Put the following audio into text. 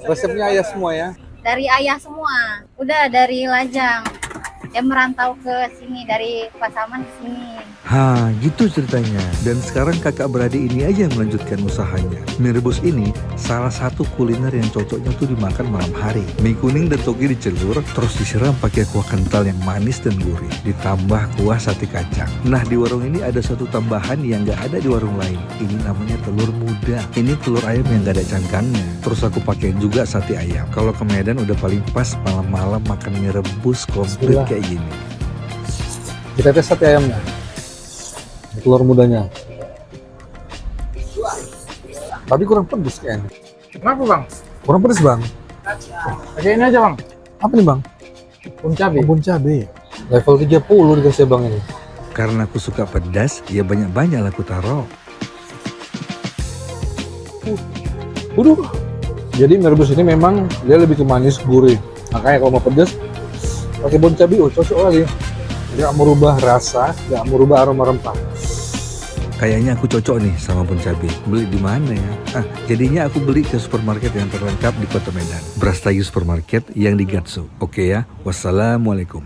Resepnya ayah semua ya? Dari ayah semua. Udah dari Lajang. Dia merantau ke sini dari Pasaman ke sini. Ha, gitu ceritanya. Dan sekarang kakak beradik ini aja yang melanjutkan usahanya. Mie rebus ini salah satu kuliner yang cocoknya tuh dimakan malam hari. Mie kuning dan toge dicelur, terus disiram pakai kuah kental yang manis dan gurih. Ditambah kuah sate kacang. Nah, di warung ini ada satu tambahan yang gak ada di warung lain. Ini namanya telur muda. Ini telur ayam yang gak ada cangkangnya. Terus aku pakein juga sate ayam. Kalau ke Medan udah paling pas malam-malam makan mie rebus komplit kayak gini. Kita tes sate ayamnya. Telur mudanya. Tapi kurang pedes kayaknya. Kenapa bang? Kurang pedes bang. Pakai ini aja bang. Apa nih bang? Bun cabai. Bun cabai. Level 30 dikasih bang ini. Karena aku suka pedas, ya banyak-banyak lah aku taruh. Waduh. Jadi mie rebus ini memang dia lebih ke manis gurih. Makanya kalau mau pedes pakai bun cabai, cocok lagi. Gak merubah rasa, gak merubah aroma rempah. Kayaknya aku cocok nih sama bun cabai. Beli di mana ya? Jadinya aku beli ke supermarket yang terlengkap di Kota Medan. Brastayu Supermarket yang di Gatsu. Oke ya. Wassalamualaikum.